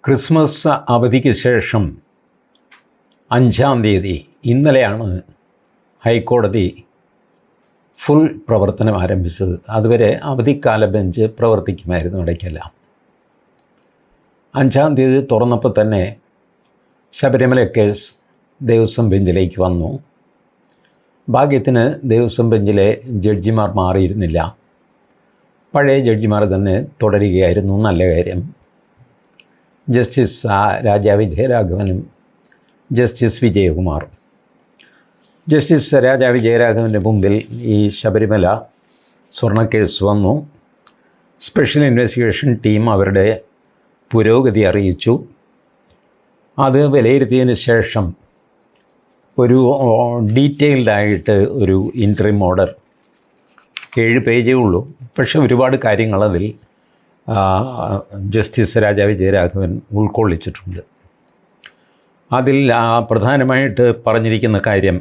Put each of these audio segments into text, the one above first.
Christmas അവധിക്ക് ശേഷം 5-ാം തീയതി ഇന്നലെയാണ് ഹൈക്കോടതി ഫുൾ പ്രവർത്തനം ആരംഭിച്ചത്. അതുവരെ അവധിക്കാല ബെഞ്ച് പ്രവർത്തിക്കുമായിരുന്നു ഇടയ്ക്കെല്ലാം. 5-ാം തീയതി തുറന്നപ്പോൾ തന്നെ ശബരിമല കേസ് ദേവസ്വം ബെഞ്ചിലേക്ക് വന്നു. ഭാഗ്യത്തിന് ദേവസ്വം ബെഞ്ചിലെ ജഡ്ജിമാർ മാറിയിരുന്നില്ല, പഴയ ജഡ്ജിമാർ തന്നെ തുടരുകയായിരുന്നു. നല്ല കാര്യം. ജസ്റ്റിസ് രാജാ വിജയരാഘവനും ജസ്റ്റിസ് വിജയകുമാറും. ജസ്റ്റിസ് രാജാ വിജയരാഘവൻ്റെ മുമ്പിൽ ഈ ശബരിമല സ്വർണ്ണക്കേസ് വന്നു. സ്പെഷ്യൽ ഇൻവെസ്റ്റിഗേഷൻ ടീം അവരുടെ പുരോഗതി അറിയിച്ചു. അത് വിലയിരുത്തിയതിന് ശേഷം ഒരു ഡീറ്റെയിൽഡായിട്ട് ഒരു ഇൻട്രിം ഓർഡർ 7 പേജേ ഉള്ളൂ, പക്ഷേ ഒരുപാട് കാര്യങ്ങളതിൽ ജസ്റ്റിസ് രാജാ വിജയരാഘവൻ ഉൾക്കൊള്ളിച്ചിട്ടുണ്ട്. അതിൽ പ്രധാനമായിട്ട് പറഞ്ഞിരിക്കുന്ന കാര്യം,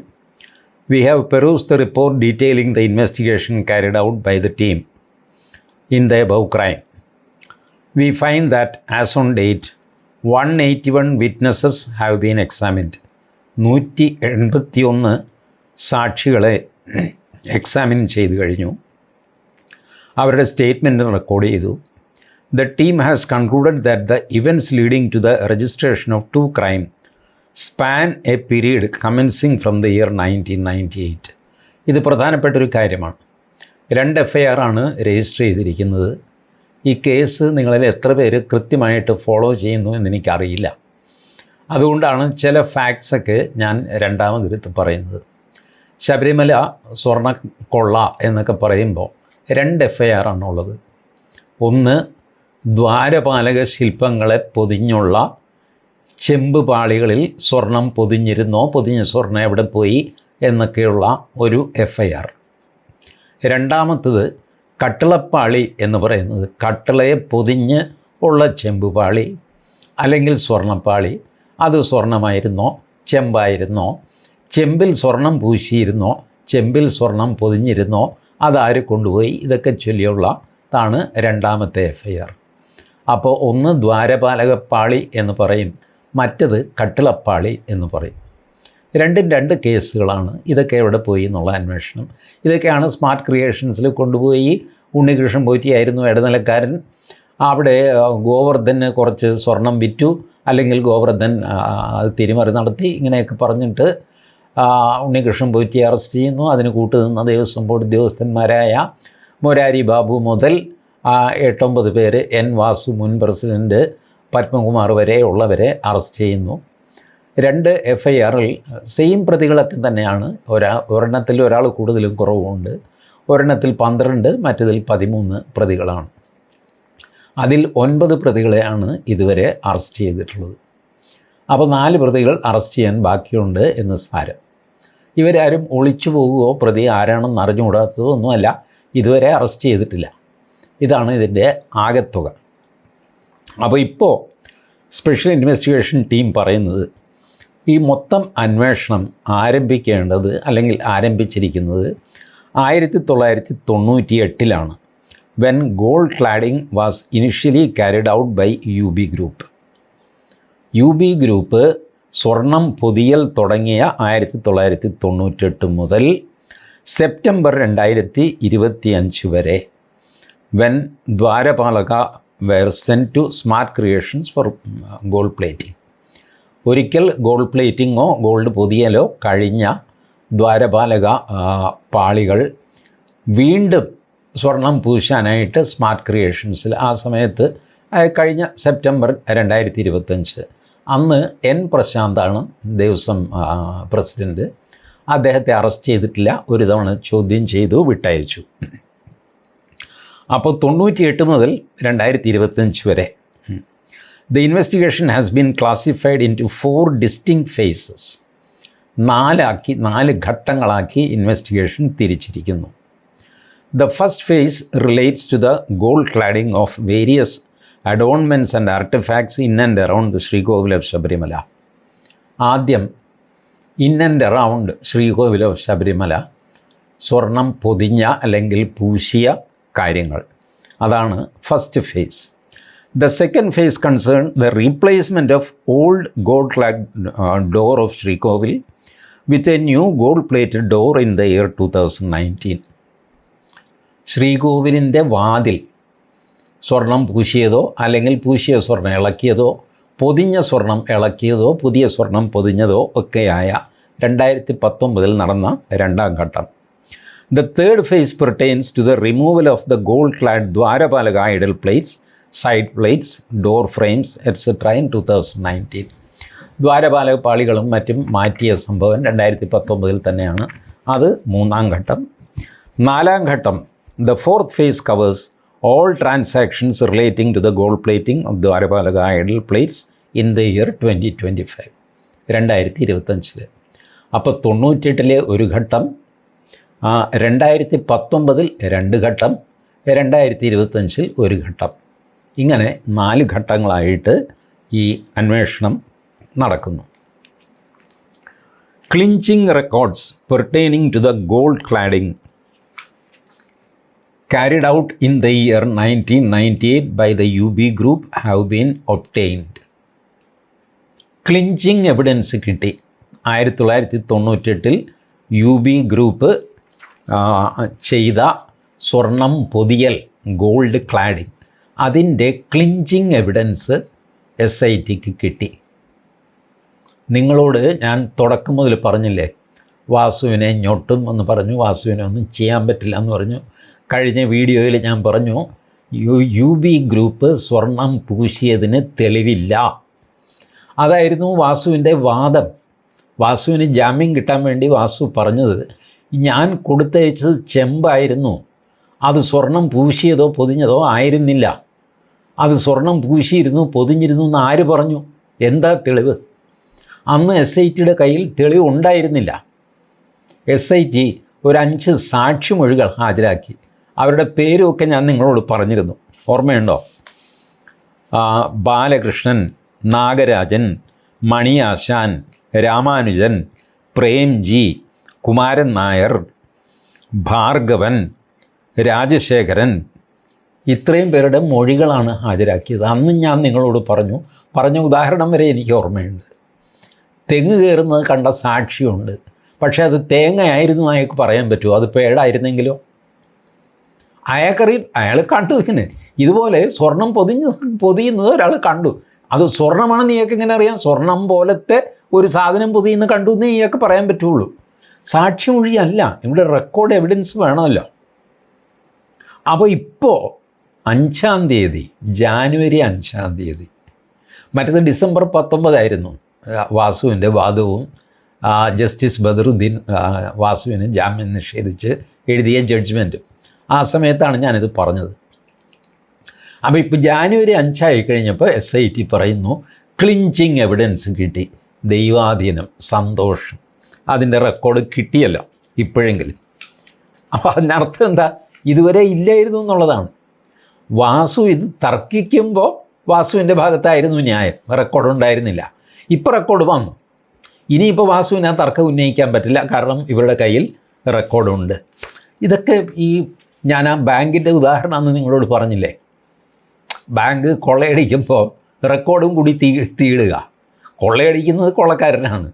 we have perused the report detailing the investigation carried out by the team in the above crime. We find that as on date 181 witnesses have been examined. 181 സാക്ഷികളെ എക്സാമിൻ ചെയ്തു കഴിഞ്ഞു. അവരുടെ സ്റ്റേറ്റ്മെൻറ്റ് റെക്കോർഡ് ചെയ്തു. The team has concluded that the events leading to the registration of 2 crimes span a period commencing from the year 1998. ഇത് പ്രധാനപ്പെട്ടൊരു കാര്യമാണ്. 2 FIR ആണ് register ചെയ്തിരിക്കുന്നത്. ഈ കേസ് നിങ്ങളിൽ എത്ര പേര് കൃത്യമായിട്ട് ഫോളോ ചെയ്യുന്നു എന്നെനിക്കറിയില്ല. അതുകൊണ്ടാണ് ചില ഫാക്ട്സൊക്കെ ഞാൻ രണ്ടാമതെടുത്ത് പറയുന്നത്. ശബരിമല സ്വർണ്ണക്കൊള്ള എന്നൊക്കെ പറയുമ്പോൾ 2 FIR ആണുള്ളത്. ഒന്ന്, ദ്വാരപാലക ശില്പങ്ങളെ പൊതിഞ്ഞുള്ള ചെമ്പ് പാളികളിൽ സ്വർണം പൊതിഞ്ഞിരുന്നോ, പൊതിഞ്ഞ സ്വർണ്ണം എവിടെ പോയി എന്നൊക്കെയുള്ള ഒരു FIR. രണ്ടാമത്തത് കട്ടിളപ്പാളി എന്ന് പറയുന്നത്, കട്ടിളയെ പൊതിഞ്ഞ് ഉള്ള ചെമ്പ് പാളി അല്ലെങ്കിൽ സ്വർണ്ണപ്പാളി, അത് സ്വർണ്ണമായിരുന്നോ ചെമ്പായിരുന്നോ, ചെമ്പിൽ സ്വർണം പൂശിയിരുന്നോ, ചെമ്പിൽ സ്വർണം പൊതിഞ്ഞിരുന്നോ, അതാര് കൊണ്ടുപോയി, ഇതൊക്കെ ചൊല്ലിയുള്ളതാണ് രണ്ടാമത്തെ FIR. അപ്പോൾ ഒന്ന് ദ്വാരപാലകപ്പാളി എന്ന് പറയും, മറ്റത് കട്ടിളപ്പാളി എന്ന് പറയും. 2 കേസുകളാണ്. ഇതൊക്കെ എവിടെ പോയി എന്നുള്ള അന്വേഷണം. ഇതൊക്കെയാണ് സ്മാർട്ട് ക്രിയേഷൻസിൽ കൊണ്ടുപോയി. ഉണ്ണികൃഷ്ണൻ പോറ്റിയായിരുന്നു ഇടനിലക്കാരൻ. അവിടെ ഗോവർദ്ധന് കുറച്ച് സ്വർണം വിറ്റു, അല്ലെങ്കിൽ ഗോവർദ്ധൻ അത് തിരിമറി നടത്തി, ഇങ്ങനെയൊക്കെ പറഞ്ഞിട്ട് ഉണ്ണികൃഷ്ണൻ പോറ്റിയെ അറസ്റ്റ് ചെയ്യുന്നു. അതിന് കൂട്ടുനിന്ന ദേവസ്വം ബോർഡ് ഉദ്യോഗസ്ഥന്മാരായ മൊരാരി ബാബു മുതൽ 8-9 പേര്, N വാസു മുൻ പ്രസിഡൻറ്റ്, പത്മകുമാർ വരെ ഉള്ളവരെ അറസ്റ്റ് ചെയ്യുന്നു. 2 FIRൽ സെയിം പ്രതികളൊക്കെ തന്നെയാണ്. ഒരെണ്ണത്തിൽ ഒരാൾ കൂടുതലും കുറവുമുണ്ട്. ഒരെണ്ണത്തിൽ 12, മറ്റതിൽ 13 പ്രതികളാണ്. അതിൽ 9 പ്രതികളെയാണ് ഇതുവരെ അറസ്റ്റ് ചെയ്തിട്ടുള്ളത്. അപ്പോൾ 4 പ്രതികൾ അറസ്റ്റ് ചെയ്യാൻ ബാക്കിയുണ്ട് എന്ന് സാരം. ഇവരാരും ഒളിച്ചു പോകുകയോ പ്രതി ആരാണെന്ന് അറിഞ്ഞുകൂടാത്തതോ ഒന്നുമല്ല, ഇതുവരെ അറസ്റ്റ് ചെയ്തിട്ടില്ല. ഇതാണ് ഇതിൻ്റെ ആകെത്തുക. അപ്പോൾ ഇപ്പോൾ സ്പെഷ്യൽ ഇൻവെസ്റ്റിഗേഷൻ ടീം പറയുന്നത്, ഈ മൊത്തം അന്വേഷണം ആരംഭിക്കേണ്ടത് അല്ലെങ്കിൽ ആരംഭിച്ചിരിക്കുന്നത് 1998 when gold cladding was initially carried out by UB group. UB group സ്വർണം പൊതിയൽ തുടങ്ങിയ 1998 മുതൽ സെപ്റ്റംബർ 2025 വരെ, when Dwarapalaka were sent to Smart Creations for gold plating. ഒരിക്കൽ ഗോൾഡ് പ്ലേറ്റിങ്ങോ ഗോൾഡ് പൊതിയലോ കഴിഞ്ഞ ദ്വാരപാലക പാളികൾ വീണ്ടും സ്വർണം പൂശാനായിട്ട് സ്മാർട്ട് ക്രിയേഷൻസിൽ, ആ സമയത്ത് കഴിഞ്ഞ സെപ്റ്റംബർ 2025, അന്ന് N പ്രശാന്താണ് ദേവസ്വം പ്രസിഡൻറ്റ്. അദ്ദേഹത്തെ അറസ്റ്റ് ചെയ്തിട്ടില്ല, ഒരു തവണ ചോദ്യം ചെയ്തു വിട്ടയച്ചു. അപ്പോൾ 98 മുതൽ 2025 വരെ the investigation has been classified into 4 distinct phases. 4 ഘട്ടങ്ങളാക്കി ഇൻവെസ്റ്റിഗേഷൻ തിരിച്ചിരിക്കുന്നു. The first phase relates to the gold cladding of various adornments and artefacts in and around the Sreekovil of Sabarimala. ആദ്യം in and around Sreekovil of Sabarimala സ്വർണം പൊതിഞ്ഞ അല്ലെങ്കിൽ പൂശിയ കാര്യങ്ങൾ, അതാണ് first phase. The second phase concerned the replacement of old gold-clad door of Srikovil with a new gold-plated door in the year 2019. ശ്രീകോവിലിൻ്റെ വാതിൽ സ്വർണം പൂശിയതോ അല്ലെങ്കിൽ പൂശിയ സ്വർണം ഇളക്കിയതോ പൊതിഞ്ഞ സ്വർണം ഇളക്കിയതോ പുതിയ സ്വർണം പൊതിഞ്ഞതോ ഒക്കെയായ 2019 നടന്ന രണ്ടാം ഘട്ടം. The third phase pertains to the removal of the gold-clad Dwarapalaga idol plates, side plates, door frames, etc. in 2019. ദ്വാരപാലക പാളികളും മറ്റും മാറ്റിയ സംഭവം 2019 തന്നെയാണ്. അത് മൂന്നാം ഘട്ടം. നാലാം ഘട്ടം, the fourth phase covers all transactions relating to the gold plating of Dwarapalaga idol plates in the year 2025. 2025. അപ്പോൾ 98 ഒരു ഘട്ടം, 2019 രണ്ട് ഘട്ടം, 2025 ഒരു ഘട്ടം. ഇങ്ങനെ 4 ഘട്ടങ്ങളായിട്ട് ഈ അന്വേഷണം നടക്കുന്നു. Clinching records pertaining to the gold cladding carried out in the year 1998 by the UB group have been obtained. Clinching evidence കിട്ടി. 1998 UB ഗ്രൂപ്പ് ചെയ്ത സ്വർണം പൊതിയൽ, ഗോൾഡ് ക്ലാഡിംഗ്, അതിൻ്റെ ക്ലിഞ്ചിങ് എവിഡൻസ് SITക്ക് കിട്ടി. നിങ്ങളോട് ഞാൻ തുടക്കം മുതൽ പറഞ്ഞില്ലേ, വാസുവിനെ ഞൊട്ടും എന്ന് പറഞ്ഞു, വാസുവിനെ ഒന്നും ചെയ്യാൻ പറ്റില്ല എന്ന് പറഞ്ഞു. കഴിഞ്ഞ വീഡിയോയിൽ ഞാൻ പറഞ്ഞു UB ഗ്രൂപ്പ് സ്വർണം പൂശിയതിന് തെളിവില്ല. അതായിരുന്നു വാസുവിൻ്റെ വാദം. വാസുവിന് ജാമ്യം കിട്ടാൻ വേണ്ടി വാസു പറഞ്ഞത്, ഞാൻ കൊടുത്തയച്ചത് ചെമ്പായിരുന്നു, അത് സ്വർണം പൂശിയതോ പൊതിഞ്ഞതോ ആയിരുന്നില്ല. അത് സ്വർണം പൂശിയിരുന്നു പൊതിഞ്ഞിരുന്നു എന്ന് ആര് പറഞ്ഞു? എന്താ തെളിവ്? അന്ന് SITയുടെ കയ്യിൽ തെളിവ് ഉണ്ടായിരുന്നില്ല. SIT ഒരു 5 സാക്ഷിമൊഴികൾ ഹാജരാക്കി. അവരുടെ പേരുമൊക്കെ ഞാൻ നിങ്ങളോട് പറഞ്ഞിരുന്നു, ഓർമ്മയുണ്ടോ? ബാലകൃഷ്ണൻ, നാഗരാജൻ, മണിയാശാൻ, രാമാനുജൻ, പ്രേംജി, കുമാരൻ നായർ, ഭാർഗവൻ, രാജശേഖരൻ, ഇത്രയും പേരുടെ മൊഴികളാണ് ഹാജരാക്കിയത്. അന്ന് ഞാൻ നിങ്ങളോട് പറഞ്ഞ ഉദാഹരണം വരെ എനിക്ക് ഓർമ്മയുണ്ട്. തെങ്ങ് കയറുന്നത് കണ്ട സാക്ഷിയുണ്ട്, പക്ഷേ അത് തേങ്ങയായിരുന്നു അയാൾക്ക് പറയാൻ പറ്റുമോ? അത് പേടായിരുന്നെങ്കിലോ? അയാൾക്കറിയും, അയാൾ കണ്ടു. ഇങ്ങനെ ഇതുപോലെ സ്വർണം പൊതിയുന്നത് ഒരാൾ കണ്ടു. അത് സ്വർണ്ണമാണെന്ന് ഇയാൾക്ക് എങ്ങനെ അറിയാം? സ്വർണം പോലത്തെ ഒരു സാധനം പൊതിയുന്ന കണ്ടു എന്നേ ഇയാൾക്ക് പറയാൻ പറ്റുള്ളൂ. സാക്ഷിമൊഴിയല്ല, ഇവിടെ റെക്കോർഡ് എവിഡൻസ് വേണമല്ലോ. അപ്പോൾ ഇപ്പോൾ 5-ാം തീയതി, ജാനുവരി 5-ാം തീയതി, മറ്റേത് ഡിസംബർ 19 വാസുവിൻ്റെ വാദവും ജസ്റ്റിസ് ബദറുദ്ദീൻ വാസുവിന് ജാമ്യം നിഷേധിച്ച് എഴുതിയ ജഡ്ജ്മെൻറ്റും. ആ സമയത്താണ് ഞാനിത് പറഞ്ഞത്. അപ്പോൾ ഇപ്പോൾ ജാനുവരി 5 കഴിഞ്ഞപ്പോൾ SIT പറയുന്നു ക്ലിഞ്ചിങ് എവിഡൻസ് കിട്ടി. ദൈവാധീനം, സന്തോഷം, അതിൻ്റെ റെക്കോർഡ് കിട്ടിയല്ലോ ഇപ്പോഴെങ്കിലും. അപ്പോൾ അതിനർത്ഥം എന്താ? ഇതുവരെ ഇല്ലായിരുന്നു എന്നുള്ളതാണ്. വാസു ഇത് തർക്കിക്കുമ്പോൾ വാസുവിൻ്റെ ഭാഗത്തായിരുന്നു ന്യായം, റെക്കോർഡ് ഉണ്ടായിരുന്നില്ല. ഇപ്പോൾ റെക്കോർഡ് വന്നു. ഇനിയിപ്പോൾ വാസുവിന് ആ തർക്കം ഉന്നയിക്കാൻ പറ്റില്ല, കാരണം ഇവരുടെ കയ്യിൽ റെക്കോർഡുണ്ട്. ഇതൊക്കെ ഞാൻ ആ ബാങ്കിൻ്റെ ഉദാഹരണം അന്ന് നിങ്ങളോട് പറഞ്ഞില്ലേ, ബാങ്ക് കൊള്ളയടിക്കുമ്പോൾ റെക്കോർഡും കൂടി തീയിടുക. കൊള്ളയടിക്കുന്നത് കൊള്ളക്കാരനാണ്,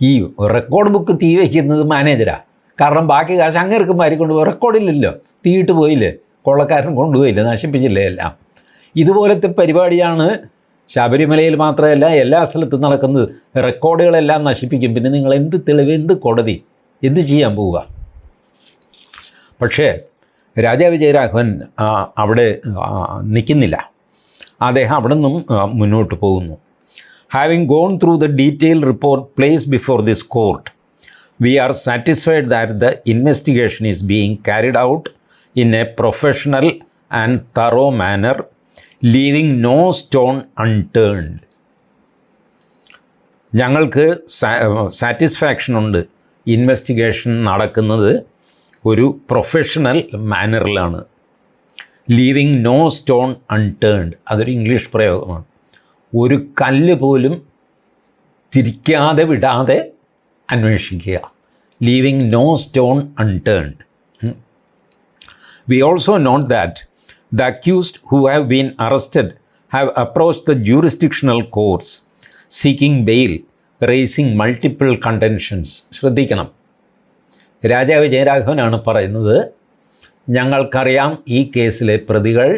ഈ റെക്കോർഡ് ബുക്ക് തീ വയ്ക്കുന്നത് മാനേജരാണ്. കാരണം ബാക്കി കാശ് അങ്ങേർക്ക് മാറിക്കൊണ്ട് റെക്കോർഡില്ലല്ലോ, തീയിട്ട് പോയില്ലേ, കൊള്ളക്കാരൻ കൊണ്ടുപോയില്ലേ, നശിപ്പിച്ചില്ലേ എല്ലാം. ഇതുപോലത്തെ പരിപാടിയാണ് ശബരിമലയിൽ മാത്രമല്ല എല്ലാ സ്ഥലത്തും നടക്കുന്നത്. റെക്കോർഡുകളെല്ലാം നശിപ്പിക്കും. പിന്നെ നിങ്ങൾ എന്ത് തെളിവ്, എന്ത് കോടതി, എന്ത് ചെയ്യാൻ പോവുക? പക്ഷേ രാജാ വിജയരാഘവൻ അവിടെ നിൽക്കുന്നില്ല. അദ്ദേഹം അവിടെ നിന്നും മുന്നോട്ട് പോകുന്നു. Having gone through the detail report placed before this court, we are satisfied that the investigation is being carried out in a professional and thorough manner, leaving no stone unturned. ഞങ്ങൾക്ക് സാറ്റിസ്ഫാക്ഷൻ ഉണ്ട്, investigation നടക്കുന്നത് ഒരു professional മാനറിലാണ്. Leaving no stone unturned, അതൊരു English പ്രയോഗമാണ്. ഒരു കല്ല് പോലും തിരിക്കാതെ വിടാതെ അന്വേഷിക്കുക. Leaving no stone unturned. We also note that the accused who have been arrested have approached the jurisdictional courts seeking bail, raising multiple contentions. ശ്രദ്ധിക്കണം, രാജാവ് ജയരാഘവനാണ് പറയുന്നത്, ഞങ്ങൾക്കറിയാം ഈ കേസിലെ പ്രതികൾ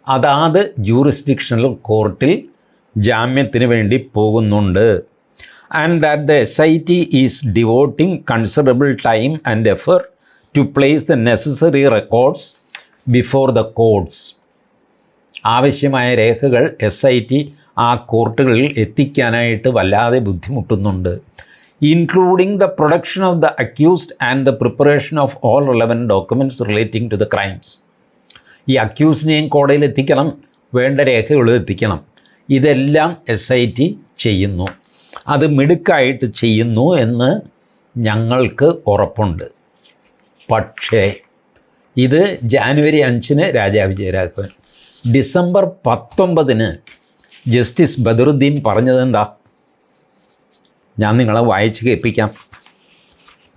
അതാത് ജൂറിസ്ഡിക്ഷണൽ കോർട്ടിൽ ജാമ്യത്തിന് വേണ്ടി പോകുന്നുണ്ട്. And that the SIT is devoting considerable time and effort to place the necessary records before the courts. ആവശ്യമായ രേഖകൾ SIT ആ കോർട്ടുകളിൽ എത്തിക്കാനായിട്ട് വല്ലാതെ ബുദ്ധിമുട്ടുന്നുണ്ട്. Including the production of the accused and the preparation of all relevant documents relating to the crimes. ഈ അക്യൂസിനെയും കോടതിയിൽ എത്തിക്കണം, വേണ്ട രേഖകൾ എത്തിക്കണം. ഇതെല്ലാം SIT ചെയ്യുന്നു. അത് മിടുക്കായിട്ട് ചെയ്യുന്നു എന്ന് ഞങ്ങൾക്ക് ഉറപ്പുണ്ട്. പക്ഷേ ഇത് ജാനുവരി 5-ന് രാജാവ് ജയരാഘവൻ, ഡിസംബർ 19-ന് ജസ്റ്റിസ് ബദറുദ്ദീൻ പറഞ്ഞതെന്താ? ഞാൻ നിങ്ങളെ വായിച്ച് കേൾപ്പിക്കാം,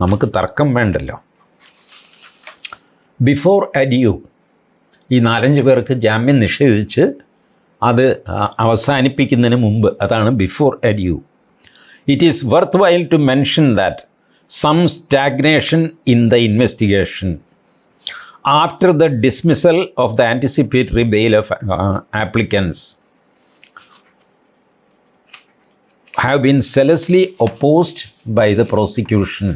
നമുക്ക് തർക്കം വേണ്ടല്ലോ. ബിഫോർ അഡ്യൂ, ഈ 4-5 പേർക്ക് ജാമ്യം നിഷേധിച്ച് അത് അവസാനിപ്പിക്കുന്നതിന് മുമ്പ്, അതാണ് before adieu. It is worthwhile to mention that some stagnation in the investigation after the dismissal of the anticipatory bail of applicants have been zealously opposed by the prosecution.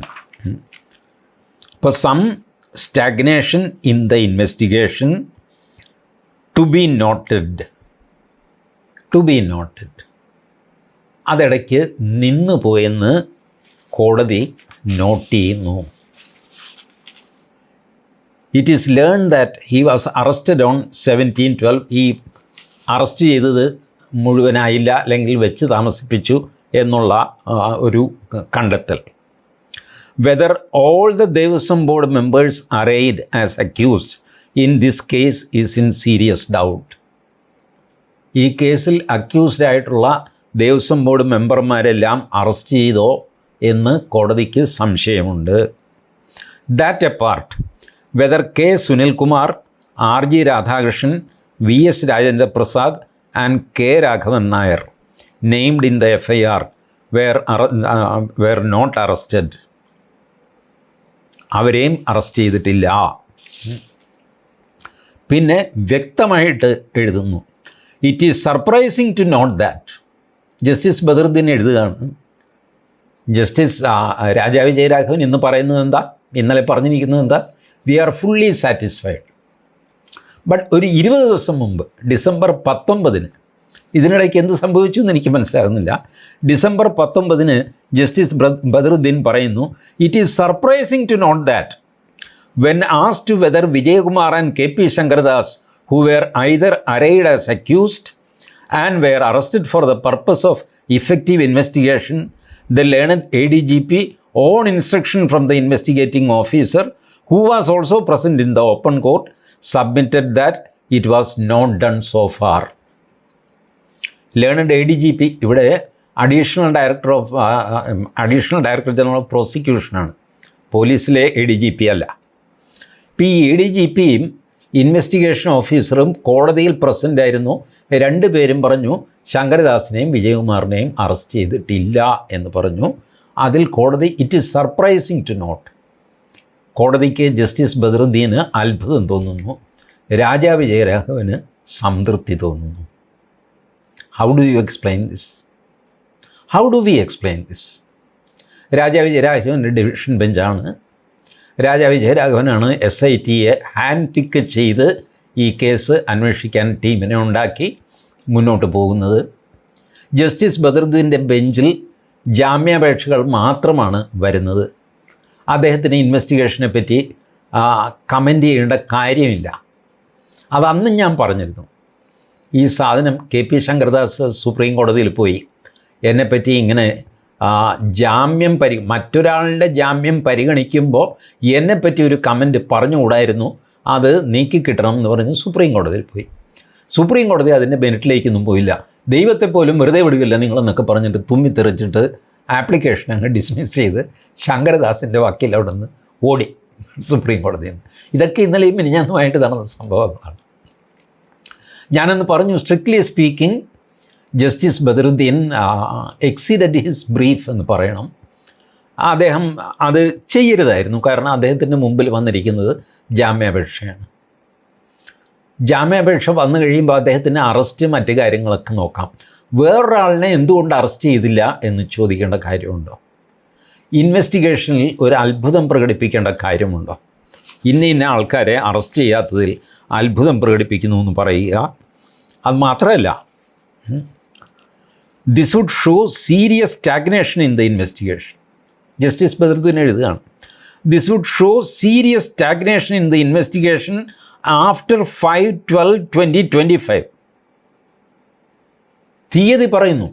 For some stagnation in the investigation to be noted. അതിടയ്ക്ക് നിന്നു പോയെന്ന് കോടതി not ചെയ്യുന്നു. It is learn that he was arrested on 17/12. ഈ arrest ചെയ്തത് മുഴുവനായില്ല, അല്ലെങ്കിൽ വെച്ച് താമസിപ്പിച്ചു എന്നുള്ള ഒരു കണ്ടെത്തൽ. Whether all the Devaswom board members arrayed as accused in this case is in serious doubt. ഈ കേസിൽ അക്യൂസ്ഡ് ആയിട്ടുള്ള ദേവസ്വം ബോർഡ് മെമ്പർമാരെല്ലാം അറസ്റ്റ് ചെയ്തോ എന്ന് കോടതിക്ക് സംശയമുണ്ട്. That apart, whether K Sunilkumar, RG Radhakrishnan, VS Rajendra Prasad and K Raghavan Nair named in the FIR were not arrested. അവരെയും arrest ചെയ്തിട്ടില്ല. പിന്നെ വ്യക്തമായിട്ട് എഴുതുന്നു, it is surprising to note that. Justice Badaruddin എഴുതുകയാണ്, ജസ്റ്റിസ് രാജാവ് ജയരാഘവൻ ഇന്ന് പറയുന്നത് എന്താ, ഇന്നലെ പറഞ്ഞിരിക്കുന്നത് എന്താ, we are fully satisfied. But ഒരു 20 ദിവസം മുമ്പ്, ഡിസംബർ 19-ന്, ഇതിനിടയ്ക്ക് എന്ത് സംഭവിച്ചു എന്ന് എനിക്ക് മനസ്സിലാകുന്നില്ല. ഡിസംബർ 19-ന് ജസ്റ്റിസ് ബദറുദ്ദീൻ പറയുന്നു, it is surprising to note that when asked to whether Vijayakumar and KP Sankaradas, who were either arraigned as accused and were arrested for the purpose of effective investigation, the learned ADGP, on instruction from the investigating officer, who was also present in the open court, submitted that it was not done so far. Learned ADGP ഇവിടെ additional director general of പ്രോസിക്യൂഷനാണ്, പോലീസിലെ ADGP അല്ല. ഇപ്പോൾ ഈ ADGPയും investigation ഓഫീസറും കോടതിയിൽ present ആയിരുന്നു. 2 പേരും പറഞ്ഞു ശങ്കരദാസിനെയും വിജയകുമാറിനെയും അറസ്റ്റ് ചെയ്തിട്ടില്ല എന്ന് പറഞ്ഞു. അതിൽ കോടതി, it is surprising to note, കോടതിക്ക് ജസ്റ്റിസ് ബദറുദ്ദീന് അത്ഭുതം തോന്നുന്നു, രാജാവ് ജയരാഘവന് സംതൃപ്തി തോന്നുന്നു. How do you explain this? How do we explain this? രാജാവ് ജയരാഘവൻ്റെ ഡിവിഷൻ ബെഞ്ചാണ്. രാജാവ് ജയരാഘവനാണ് SITയെ ഹാൻഡ് പിക്ക് ചെയ്ത് ഈ കേസ് അന്വേഷിക്കാൻ ടീമിനെ ഉണ്ടാക്കി മുന്നോട്ട് പോകുന്നത്. ജസ്റ്റിസ് ബദറുദ്ദീൻ്റെ ബെഞ്ചിൽ ജാമ്യാപേക്ഷകൾ മാത്രമാണ് വരുന്നത്. അദ്ദേഹത്തിന് ഇൻവെസ്റ്റിഗേഷനെ പറ്റി കമൻ്റ് ചെയ്യേണ്ട കാര്യമില്ല. അതന്നും ഞാൻ പറഞ്ഞിരുന്നു. ഈ സാധനം KP ശങ്കരദാസ് സുപ്രീം കോടതിയിൽ പോയി എന്നെപ്പറ്റി ഇങ്ങനെ മറ്റൊരാളുടെ ജാമ്യം പരിഗണിക്കുമ്പോൾ എന്നെപ്പറ്റി ഒരു കമൻറ്റ് പറഞ്ഞുകൂടായിരുന്നു, അത് നീക്കിക്കിട്ടണം എന്ന് പറഞ്ഞ് സുപ്രീം കോടതിയിൽ പോയി. സുപ്രീം കോടതി അതിൻ്റെ ബെനിറ്റിലേക്കൊന്നും പോയില്ല. ദൈവത്തെ പോലും വെറുതെ വിടുകയില്ല നിങ്ങളെന്നൊക്കെ പറഞ്ഞിട്ട് തുമ്മിത്തെറിച്ചിട്ട് ആപ്ലിക്കേഷൻ അങ്ങ് ഡിസ്മിസ് ചെയ്ത് ശങ്കരദാസിൻ്റെ വക്കീൽ അവിടെ നിന്ന് ഓടി സുപ്രീം കോടതിയിൽ നിന്ന്. ഇതൊക്കെ ഇന്നലെയും മിനിഞ്ഞാന്നുമായിട്ട് നടന്ന സംഭവങ്ങളാണ്. ഞാനന്ന് പറഞ്ഞു, strictly speaking justice Badaruddin exceeded his brief എന്ന് പറയണം. അദ്ദേഹം അത് ചെയ്യരുതായിരുന്നു. കാരണം അദ്ദേഹത്തിൻ്റെ മുമ്പിൽ വന്നിരിക്കുന്നത് ജാമ്യാപേക്ഷയാണ്. ജാമ്യാപേക്ഷ വന്നു കഴിയുമ്പോൾ അദ്ദേഹത്തിന് അറസ്റ്റ് മറ്റു കാര്യങ്ങളൊക്കെ നോക്കാം. വേറൊരാളിനെ എന്തുകൊണ്ട് അറസ്റ്റ് ചെയ്തില്ല എന്ന് ചോദിക്കേണ്ട കാര്യമുണ്ടോ? ഇൻവെസ്റ്റിഗേഷനിൽ ഒരു അത്ഭുതം പ്രകടിപ്പിക്കേണ്ട കാര്യമുണ്ടോ? ഇന്ന ആൾക്കാരെ അറസ്റ്റ് ചെയ്യാത്തതിൽ അത്ഭുതം പ്രകടിപ്പിക്കുന്നു എന്ന് പറയുക. അത് മാത്രമല്ല, this would show serious stagnation in the investigation. Justice Badaruddin എഴുതുകയാണ്, this would show serious stagnation in the investigation after 5/12/2025. തീയതി പറയുന്നു,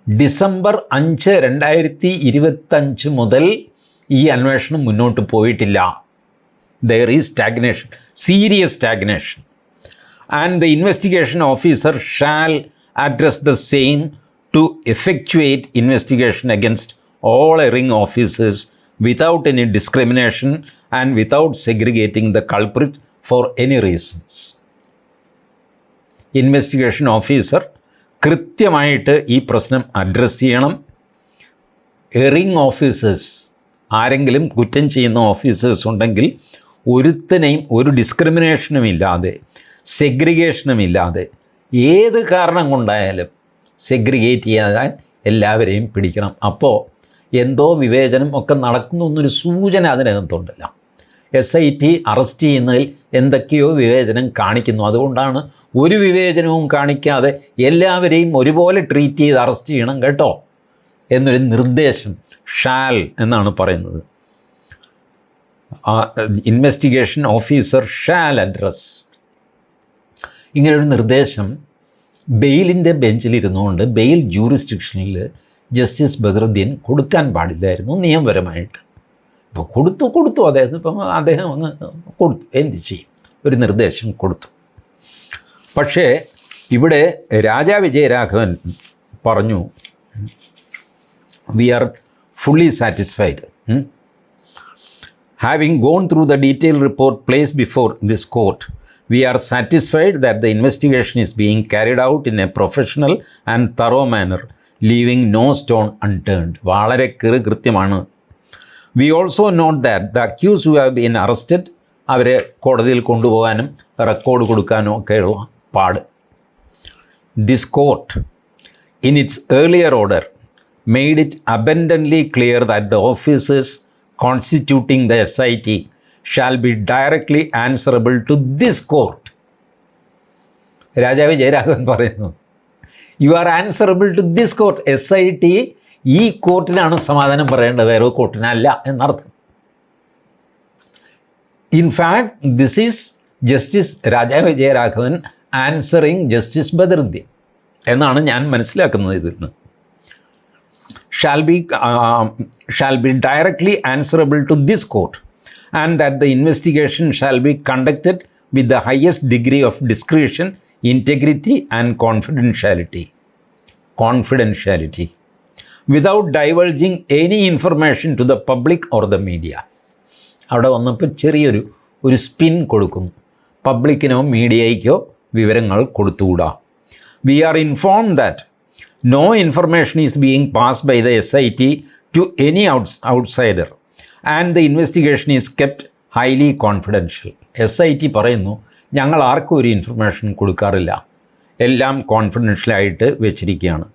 ഡിസംബർ 5, 2025 മുതൽ ഈ അന്വേഷണം മുന്നോട്ട് പോയിട്ടില്ല. There is stagnation, serious stagnation. And the investigation officer shall address the same to effectuate investigation against all erring officers without any discrimination and without segregating the culprit for any reasons. Investigation officer കൃത്യമായിട്ട് ഈ പ്രശ്നം address ചെയ്യണം. Erring officers, ആരെങ്കിലും കുറ്റം ചെയ്യുന്ന officers ഉണ്ടെങ്കിൽ ഒരുത്തനെയും ഒരു ഡിസ്ക്രിമിനേഷനും ഇല്ലാതെ, സെഗ്രിഗേഷനും ഇല്ലാതെ, ഏത് കാരണം കൊണ്ടായാലും സെഗ്രിഗേറ്റ് ചെയ്യാൻ എല്ലാവരെയും പിടിക്കണം. അപ്പോൾ എന്തോ വിവേചനം ഒക്കെ നടക്കുന്നു എന്നൊരു സൂചന അതിനകത്തുണ്ടല്ല. SIT അറസ്റ്റ് ചെയ്യുന്നതിൽ എന്തൊക്കെയോ വിവേചനം കാണിക്കുന്നു. അതുകൊണ്ടാണ് ഒരു വിവേചനവും കാണിക്കാതെ എല്ലാവരെയും ഒരുപോലെ ട്രീറ്റ് ചെയ്ത് അറസ്റ്റ് ചെയ്യണം കേട്ടോ എന്നൊരു നിർദ്ദേശം ഷാൽ എന്നാണ് പറയുന്നത്. Investigation officer shall address. ഇങ്ങനൊരു നിർദ്ദേശം ബെയിലിൻ്റെ ബെഞ്ചിലിരുന്നുകൊണ്ട് ബെയിൽ ജൂറിസ്ഡിക്ഷനിൽ ജസ്റ്റിസ് ബദറുദ്ദീൻ കൊടുക്കാൻ പാടില്ലായിരുന്നു നിയമപരമായിട്ട്. ഇപ്പോൾ കൊടുത്തു അദ്ദേഹം അങ്ങ് കൊടുത്തു. എന്ത് ചെയ്യും? ഒരു നിർദ്ദേശം കൊടുത്തു. പക്ഷേ ഇവിടെ രാജാ വിജയരാഘവൻ പറഞ്ഞു, we are fully satisfied. Having gone through the detail report placed before this court, we are satisfied that the investigation is being carried out in a professional and thorough manner, leaving no stone unturned. വളരെ കൃത്യമാണ്. We also note that the accused who have been arrested, അവരെ കോടതിയിൽ കൊണ്ടുപോകാനും record കൊടുക്കാനും ഒക്കെയുള്ള പാട്. This court, in its earlier order, made it abundantly clear that the officers constituting the SIT shall be directly answerable to this court. രാജാവ് ജയരാഘവൻ പറയുന്നു, you are answerable to this court. SIT ഈ കോർട്ടിനാണ് സമാധാനം പറയേണ്ടത്, വേറെ കോർട്ടിനല്ല എന്നർത്ഥം. ഇൻഫാക്ട് ദിസ് ഈസ് ജസ്റ്റിസ് രാജാവ് Jayaraghavan answering justice Badaruddin എന്നാണ് ഞാൻ മനസ്സിലാക്കുന്നത്. ഇതിൽ നിന്ന് shall be directly answerable to this court and that the investigation shall be conducted with the highest degree of discretion, integrity and confidentiality, without divulging any information to the public or the media. അവിടെ വന്നപ്പോൾ ചെറിയൊരു spin കൊടുക്കുന്നു. പബ്ലിക്കിനോ മീഡിയയ്ക്കോ വിവരങ്ങൾ കൊടുത്തുകൂടാ. We are informed that no information is being passed by the SIT to any outsider and the investigation is kept highly confidential. SIT പറയുന്നു, ഞങ്ങൾ ആർക്കും ഒരു information കൊടുക്കാറില്ല, എല്ലാം കോൺഫിഡൻഷ്യലായിട്ട് വെച്ചിരിക്കുകയാണ്.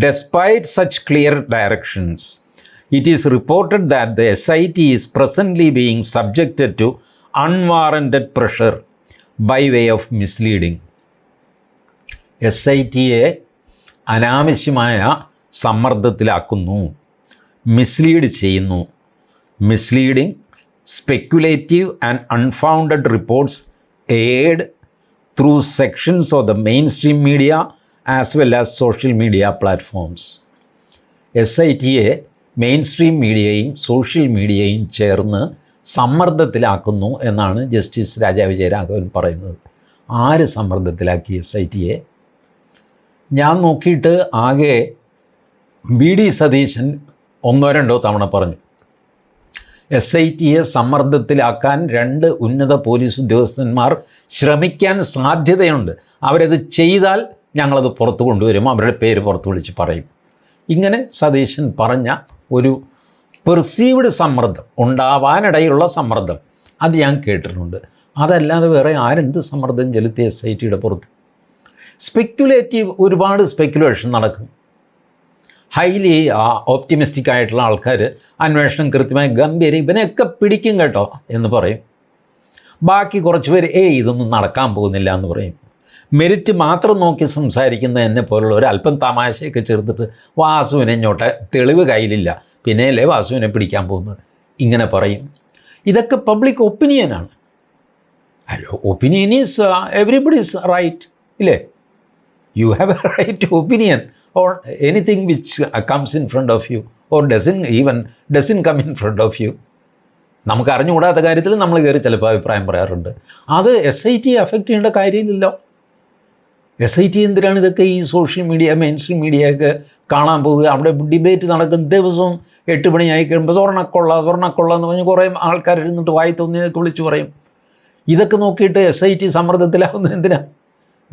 Despite such clear directions, it is reported that the SIT is presently being subjected to unwarranted pressure by way of misleading. SITയെ അനാവശ്യമായ സമ്മർദ്ദത്തിലാക്കുന്നു, mislead ചെയ്യുന്നു. Misleading, speculative and unfounded reports aired through sections of the mainstream media as well as social media platforms. SITയെ mainstream മീഡിയയും social മീഡിയയും ചേർന്ന് സമ്മർദ്ദത്തിലാക്കുന്നു എന്നാണ് justice Raja Vijayaraghavan പറയുന്നത്. ആര് സമ്മർദ്ദത്തിലാക്കി SITയെ? ഞാൻ നോക്കിയിട്ട് ആകെ VD സതീശൻ 1-2 തവണ പറഞ്ഞു. SITയെ സമ്മർദ്ദത്തിലാക്കാൻ 2 ഉന്നത പോലീസ് ഉദ്യോഗസ്ഥന്മാർ ശ്രമിക്കാൻ സാധ്യതയുണ്ട്. അവരത് ചെയ്താൽ ഞങ്ങളത് പുറത്തു കൊണ്ടുവരും, അവരുടെ പേര് പുറത്ത് വിളിച്ച് പറയും. ഇങ്ങനെ സതീശൻ പറഞ്ഞ ഒരു പെർസീവ്ഡ് സമ്മർദ്ദം, ഉണ്ടാവാനിടയുള്ള സമ്മർദ്ദം, അത് ഞാൻ കേട്ടിട്ടുണ്ട്. അതല്ലാതെ വേറെ ആരെന്ത് സമ്മർദ്ദം ചെലുത്തി SITയുടെ പുറത്ത്? സ്പെക്യുലേറ്റീവ് ഒരുപാട് സ്പെക്യുലേഷൻ നടക്കും. ഹൈലി ഓപ്റ്റിമിസ്റ്റിക് ആയിട്ടുള്ള ആൾക്കാർ അന്വേഷണം കൃത്യമായി ഗംഭീരം ഇവനെയൊക്കെ പിടിക്കും കേട്ടോ എന്ന് പറയും. ബാക്കി കുറച്ച് പേര് ഇതൊന്നും നടക്കാൻ പോകുന്നില്ല എന്ന് പറയും. മെറിറ്റ് മാത്രം നോക്കി സംസാരിക്കുന്ന എന്നെ പോലുള്ള ഒരു അല്പം തമാശയൊക്കെ ചേർത്തിട്ട് വാസുവിനെ ഇങ്ങോട്ട് തെളിവ് കയ്യിലില്ല, പിന്നെയല്ലേ വാസുവിനെ പിടിക്കാൻ പോകുന്നത്, ഇങ്ങനെ പറയും. ഇതൊക്കെ പബ്ലിക് ഒപ്പീനിയനാണ്. Hello, opinion is everybody's right, ഇല്ലേ? You have a right to opinion or anything which comes in front of you or doesn't come in front of you. നമുക്ക് അറിഞ്ഞുകൂടാത്ത കാര്യത്തിൽ നമ്മൾ കയറി ചിലപ്പോൾ അഭിപ്രായം പറയാറുണ്ട്. അത് SIT അഫക്റ്റ് ചെയ്യേണ്ട കാര്യമില്ലല്ലോ. SIT എന്തിനാണ് ഇതൊക്കെ ഈ സോഷ്യൽ മീഡിയ, മെയിൻ സ്ട്രീം മീഡിയയൊക്കെ കാണാൻ പോവുക? അവിടെ ഡിബേറ്റ് നടക്കുന്ന ദിവസവും 8 മണിയായി കഴിയുമ്പോൾ സ്വർണ്ണക്കൊള്ള എന്ന് പറഞ്ഞ് കുറേ ആൾക്കാർ ഇരുന്നിട്ട് വായി തോന്നിയതൊക്കെ വിളിച്ച് പറയും. ഇതൊക്കെ നോക്കിയിട്ട് SIT സമ്മർദ്ദത്തിലാവുന്നത് എന്തിനാണ്?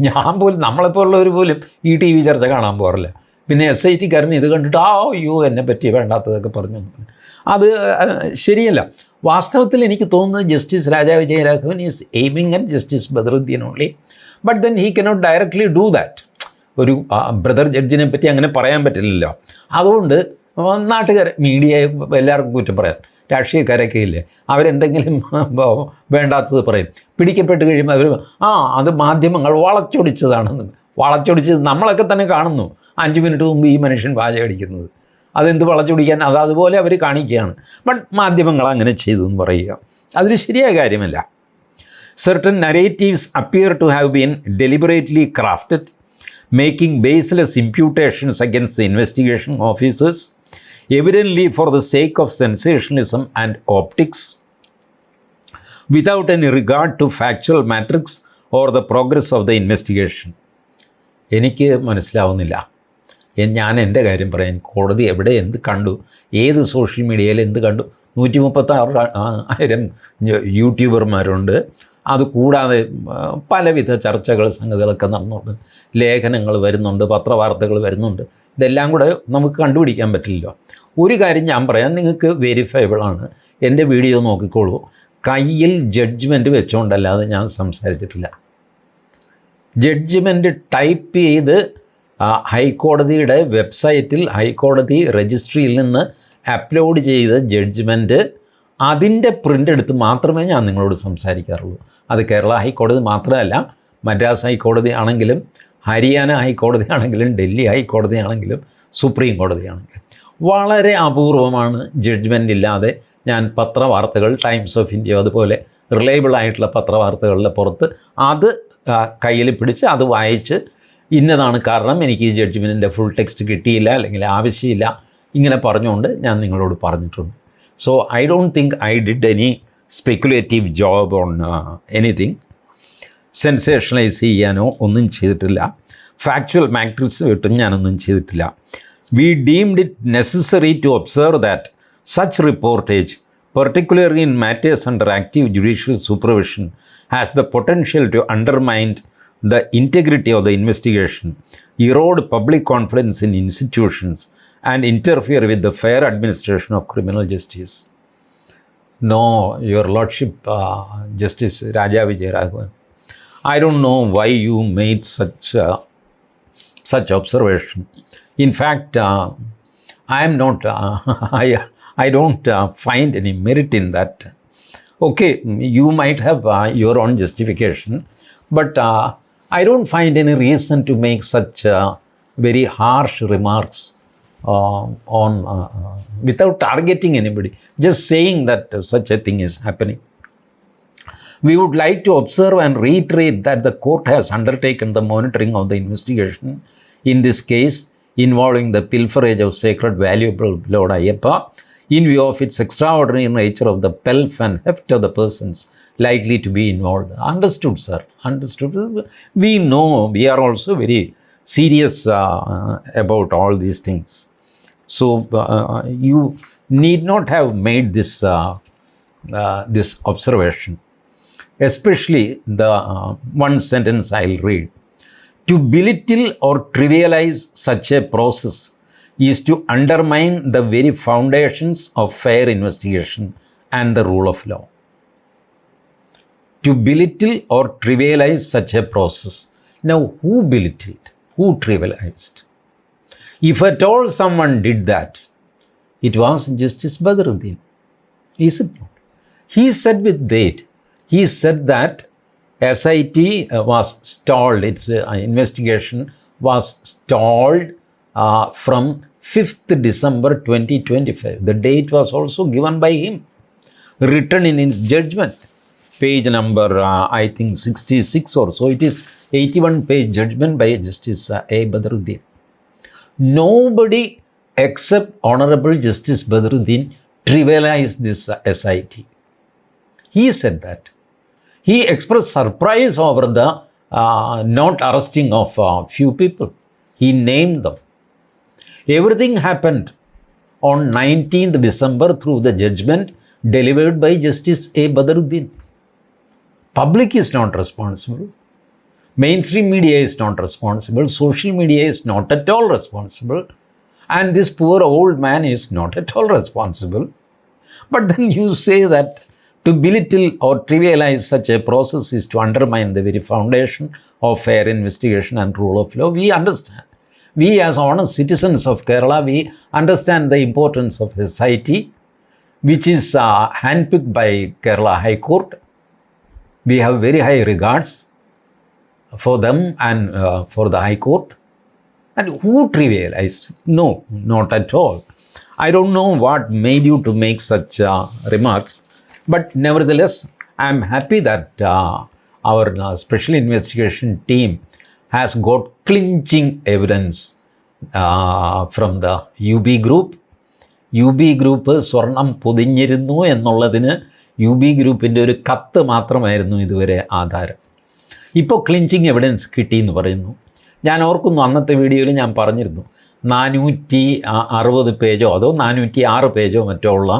ഞാൻ പോലും, നമ്മളെപ്പോലുള്ളവർ പോലും ഈ TV ചർച്ച കാണാൻ പോകാറില്ല. പിന്നെ SITക്കാരന് ഇത് കണ്ടിട്ട് അയ്യോ എന്നെ പറ്റി വേണ്ടാത്തതൊക്കെ പറഞ്ഞു. അത് ശരിയല്ല. വാസ്തവത്തിൽ എനിക്ക് തോന്നുന്നത് justice Raja Vijayaraghavan is aiming at justice Badaruddin only, but then he cannot directly do that. ഒരു ബ്രദർ ജഡ്ജിനെ പറ്റി അങ്ങനെ പറയാൻ പറ്റില്ലല്ലോ. അതുകൊണ്ട് നാട്ടുകാർ, മീഡിയ എല്ലാവർക്കും കുറ്റം പറയാം. രാഷ്ട്രീയക്കാരൊക്കെ ഇല്ലേ, അവരെന്തെങ്കിലും വേണ്ടാത്തത് പറയും. പിടിക്കപ്പെട്ട് കഴിയുമ്പോൾ അവർ അത് മാധ്യമങ്ങൾ വളച്ചൊടിച്ചതാണെന്ന്. വളച്ചൊടിച്ചത് നമ്മളൊക്കെ തന്നെ കാണുന്നു. 5 മിനിറ്റ് മുമ്പ് ഈ മനുഷ്യൻ വാചകടിക്കുന്നത്, അതെന്ത് വളച്ചൊടിക്കാൻ, അതുപോലെ അവർ കാണിക്കുകയാണ്. ബട്ട് മാധ്യമങ്ങൾ അങ്ങനെ ചെയ്തു എന്ന് പറയുക, അതൊരു ശരിയായ കാര്യമല്ല. Certain narratives appear to have been deliberately crafted, making baseless imputations against the investigation officers, evidently for the sake of sensationalism and optics, without any regard to factual matrix or the progress of the investigation. എനിക്ക് മനസ്സിലാവുന്നില്ല. ഞാൻ എൻ്റെ കാര്യം പറയാൻ, കോടതി എവിടെ എന്ത് കണ്ടു, ഏത് സോഷ്യൽ മീഡിയയിൽ എന്ത് കണ്ടു? 136,000 യൂട്യൂബർമാരുണ്ട്. അതുകൂടാതെ പലവിധ ചർച്ചകൾ, സംഗതികളൊക്കെ നടന്നുണ്ട്, ലേഖനങ്ങൾ വരുന്നുണ്ട്, പത്രവാർത്തകൾ വരുന്നുണ്ട്. ഇതെല്ലാം കൂടെ നമുക്ക് കണ്ടുപിടിക്കാൻ പറ്റില്ലല്ലോ. ഒരു കാര്യം ഞാൻ പറയാം, നിങ്ങൾക്ക് വെരിഫയബിളാണ്. എൻ്റെ വീഡിയോ നോക്കിക്കോളൂ. കയ്യിൽ ജഡ്ജ്മെൻറ്റ് വെച്ചുകൊണ്ടല്ലാതെ ഞാൻ സംസാരിച്ചിട്ടില്ല. ജഡ്ജ്മെൻറ്റ് ടൈപ്പ് ചെയ്ത് ഹൈക്കോടതിയുടെ വെബ്സൈറ്റിൽ, ഹൈക്കോടതി രജിസ്ട്രിയിൽ നിന്ന് അപ്ലോഡ് ചെയ്ത ജഡ്ജ്മെൻറ്റ്, അതിൻ്റെ പ്രിൻ്റ് എടുത്ത് മാത്രമേ ഞാൻ നിങ്ങളോട് സംസാരിക്കാറുള്ളൂ. അത് കേരള ഹൈക്കോടതി മാത്രമല്ല, മദ്രാസ് ഹൈക്കോടതി ആണെങ്കിലും, ഹരിയാന ഹൈക്കോടതി ആണെങ്കിലും, ഡൽഹി ഹൈക്കോടതി ആണെങ്കിലും, സുപ്രീം കോടതി ആണെങ്കിലും വളരെ അപൂർവമാണ് ജഡ്ജ്മെൻ്റ് ഇല്ലാതെ ഞാൻ പത്രവാർത്തകൾ, ടൈംസ് ഓഫ് ഇന്ത്യ അതുപോലെ റിലയബിളായിട്ടുള്ള പത്രവാർത്തകളുടെ പുറത്ത് അത് കയ്യിൽ പിടിച്ച് അത് വായിച്ച് ഇന്നതാണ് കാരണം, എനിക്ക് ഈ ജഡ്ജ്മെൻറ്റിൻ്റെ ഫുൾ ടെക്സ്റ്റ് കിട്ടിയില്ല അല്ലെങ്കിൽ ആവശ്യമില്ല, ഇങ്ങനെ പറഞ്ഞുകൊണ്ട് ഞാൻ നിങ്ങളോട് പറഞ്ഞിട്ടുണ്ട്. So I don't think I did any speculative job on anything. Sensationalise ചെയ്യാനോ ഒന്നും ചെയ്തിട്ടില്ല. ഫാക്ച്വൽ മാട്രിക്സ് കിട്ടും ഞാനൊന്നും ചെയ്തിട്ടില്ല. We deemed it necessary to observe that such reportage, particularly in matters under active judicial supervision, has the potential to undermine the integrity of the investigation, erode public confidence in institutions, and interfere with the fair administration of criminal justice. No, Your Lordship, Justice Raja Vijayaraghavan, I don't know why you made such observation. In fact, I am not, I don't find any merit in that. Okay, you might have your own justification, but I don't find any reason to make such very harsh remarks on without targeting anybody, just saying that such a thing is happening. We would like to observe and reiterate that the court has undertaken the monitoring of the investigation in this case involving the pilferage of sacred valuable Lord Ayyappa, in view of its extraordinary nature of the pelf and heft of the persons likely to be involved. Understood, sir. Understood. We know, we are also very serious about all these things. So you need not have made this this observation, especially the one sentence I'll read. To belittle or trivialize such a process is to undermine the very foundations of fair investigation and the rule of law. To belittle or trivialize such a process. Now, who belittled? Who trivialized? If at all someone did that, it was Justice Badruddin. Is it not? He said with date, he said that SIT was stalled, its investigation was stalled from 5th December 2025. The date was also given by him, written in his judgment. Page number, I think 66 or so. It is 81-page judgment by Justice A. Badruddin. Nobody except Honorable Justice Badruddin trivialized this SIT. He said that. He expressed surprise over the not arresting of few people. He named them. Everything happened on 19th December through the judgment delivered by Justice A. Badruddin. Public is not responsible. Mainstream media is not responsible. Social media is not at all responsible. And this poor old man is not at all responsible. But then you say that to belittle or trivialize such a process is to undermine the very foundation of fair investigation and rule of law. We understand. We as honest citizens of Kerala, we understand the importance of SIT, which is handpicked by Kerala High Court. We have very high regards for them and for the High Court. And who trivialized? No, not at all. I don't know what made you to make such remarks, but nevertheless, I'm happy that our special investigation team has got clinching evidence from the UB group. UB group സ്വർണം പൊതിഞ്ഞിരുന്നു എന്നുള്ളതിന് UB ഗ്രൂപ്പിൻ്റെ ഒരു കത്ത് മാത്രമായിരുന്നു ഇതുവരെ ആധാരം. ഇപ്പോൾ clinching evidence കിട്ടിയെന്ന് പറയുന്നു. ഞാൻ ഓർക്കുന്നു, അന്നത്തെ വീഡിയോയിൽ ഞാൻ പറഞ്ഞിരുന്നു 460 പേജോ അതോ 406 പേജോ മറ്റോ ഉള്ള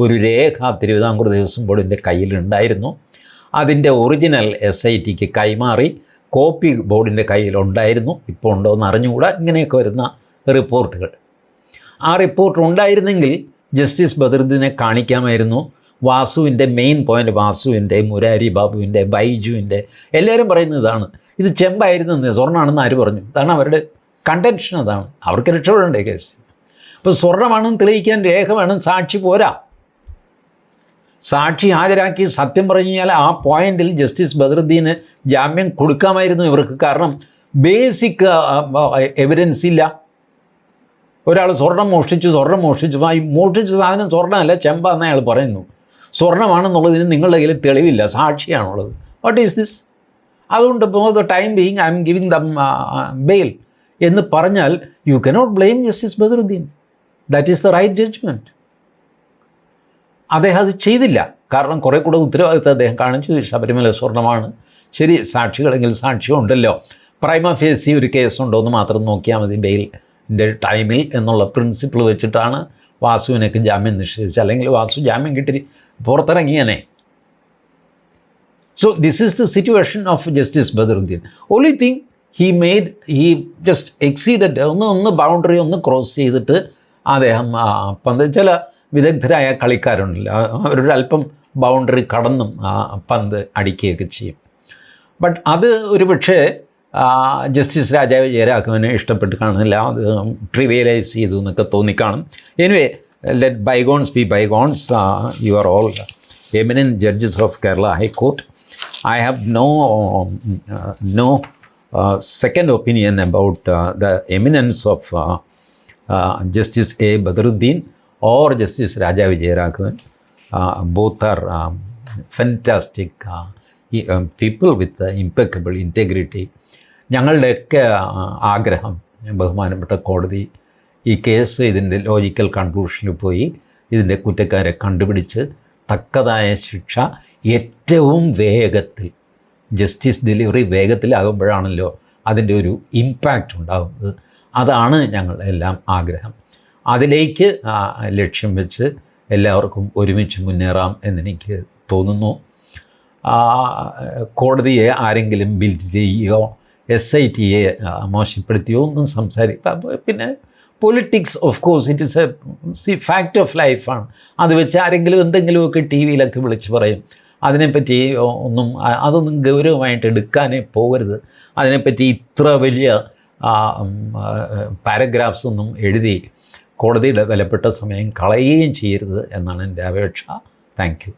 ഒരു രേഖ തിരുവിതാംകൂർ ദേവസ്വം ബോർഡിൻ്റെ കയ്യിലുണ്ടായിരുന്നു. അതിൻ്റെ ഒറിജിനൽ SITക്ക് കൈമാറി കോപ്പി ബോർഡിൻ്റെ കയ്യിലുണ്ടായിരുന്നു. ഇപ്പോൾ ഉണ്ടോ എന്ന് അറിഞ്ഞുകൂടാ. ഇങ്ങനെയൊക്കെ വരുന്ന റിപ്പോർട്ടുകൾ. ആ റിപ്പോർട്ട് ഉണ്ടായിരുന്നെങ്കിൽ ജസ്റ്റിസ് ബദറുദ്ദീനെ കാണിക്കാമായിരുന്നു. വാസുവിൻ്റെ മെയിൻ പോയിൻ്റ്, വാസുവിൻ്റെ, മുരാരി ബാബുവിൻ്റെ, ബൈജുവിൻ്റെ എല്ലാവരും പറയുന്നത് ഇതാണ്. ഇത് ചെമ്പായിരുന്നെന്ന്, സ്വർണ്ണമാണെന്ന് ആര് പറഞ്ഞു? അതാണ് അവരുടെ കണ്ടൻഷൻ. അതാണ് അവർക്ക് രക്ഷപ്പെടേണ്ട കേസ്. അപ്പോൾ സ്വർണ്ണമാണെന്ന് തെളിയിക്കാൻ രേഖ വേണം, സാക്ഷി പോരാ. സാക്ഷി ഹാജരാക്കി സത്യം പറഞ്ഞു കഴിഞ്ഞാൽ ആ പോയിന്റിൽ ജസ്റ്റിസ് ബദറുദ്ദീന് ജാമ്യം കൊടുക്കാമായിരുന്നു ഇവർക്ക്. കാരണം ബേസിക് എവിഡൻസ് ഇല്ല. ഒരാൾ സ്വർണം മോഷ്ടിച്ചു, ഈ മോഷ്ടിച്ച സാധനം സ്വർണ്ണമല്ല, ചെമ്പാന്ന് അയാൾ പറയുന്നു. സ്വർണ്ണമാണെന്നുള്ളതിന് നിങ്ങളുടെ കയ്യിൽ തെളിവില്ല, സാക്ഷിയാണുള്ളത്. What is this? അതുകൊണ്ട് for the time being I am giving them bail എന്ന് പറഞ്ഞാൽ you cannot blame justice Badaruddin. That is the right judgement. അദ്ദേഹം അത് ചെയ്തില്ല. കാരണം കുറേ കൂടെ ഉത്തരവാദിത്തം അദ്ദേഹം കാണിച്ചു. ശബരിമല സ്വർണ്ണമാണ്, ശരി, സാക്ഷികളെങ്കിൽ സാക്ഷിയുണ്ടല്ലോ, പ്രൈമ ഫേസി ഒരു കേസുണ്ടോ എന്ന് മാത്രം നോക്കിയാൽ മതി ബെയിലിൻ്റെ ടൈമിൽ എന്നുള്ള പ്രിൻസിപ്പിൾ വെച്ചിട്ടാണ് വാസുവിനൊക്കെ ജാമ്യം നിഷേധിച്ചത്. അല്ലെങ്കിൽ വാസു ജാമ്യം കിട്ടി പുറത്തിറങ്ങിയനെ. So this is the situation of Justice Badruddin. Only thing he just exceeded ഒന്ന് ബൗണ്ടറി ഒന്ന് ക്രോസ് ചെയ്തിട്ട് അദ്ദേഹം ചില വിദഗ്ധരായ കളിക്കാരുണ്ടല്ലോ, അവരുടെ അല്പം ബൗണ്ടറി കടന്നും പന്ത് അടിക്കുകയൊക്കെ ചെയ്യും. ബട്ട് അത് ഒരു പക്ഷേ ജസ്റ്റിസ് രാജാവ് ജയരാഘവന് ഇഷ്ടപ്പെട്ട് കാണുന്നില്ല. അത് ട്രിവിയലൈസ് ചെയ്തു എന്നൊക്കെ തോന്നിക്കാണും. Anyway, let bygones be bygones. You are all eminent judges of Kerala high court. I have no second opinion about the eminence of Justice A. Badruddin or Justice Raja Vijayaraghavan. Both are fantastic people with impeccable integrity. ഞങ്ങളുടെയൊക്കെ ആഗ്രഹം, ബഹുമാനപ്പെട്ട കോടതി ഈ case ഇതിൻ്റെ logical കൺക്ലൂഷനിൽ പോയി ഇതിൻ്റെ കുറ്റക്കാരെ കണ്ടുപിടിച്ച് തക്കതായ ശിക്ഷ ഏറ്റവും വേഗത്തിൽ, ജസ്റ്റിസ് ഡെലിവറി വേഗത്തിലാകുമ്പോഴാണല്ലോ അതിൻ്റെ ഒരു ഇമ്പാക്റ്റ് ഉണ്ടാകുന്നത്. അതാണ് ഞങ്ങളെല്ലാം ആഗ്രഹം. അതിലേക്ക് ലക്ഷ്യം വെച്ച് എല്ലാവർക്കും ഒരുമിച്ച് മുന്നേറാം എന്നെനിക്ക് തോന്നുന്നു. കോടതിയെ ആരെങ്കിലും ബിൽഡ് ചെയ്യുകയോ SITയെ മോശപ്പെടുത്തിയോ ഒന്നും പിന്നെ politics of course it is fact of ലൈഫാണ്. അത് വെച്ച് ആരെങ്കിലും എന്തെങ്കിലുമൊക്കെ TV യിലൊക്കെ വിളിച്ച് പറയും. അതിനെപ്പറ്റി അതൊന്നും ഗൗരവമായിട്ട് എടുക്കാനേ പോകരുത്. അതിനെപ്പറ്റി ഇത്ര വലിയ പാരഗ്രാഫ്സ് ഒന്നും എഴുതി കോടതിയുടെ വിലപ്പെട്ട സമയം കളയുകയും ചെയ്യരുത് എന്നാണ് എൻ്റെ അപേക്ഷ. Thank you.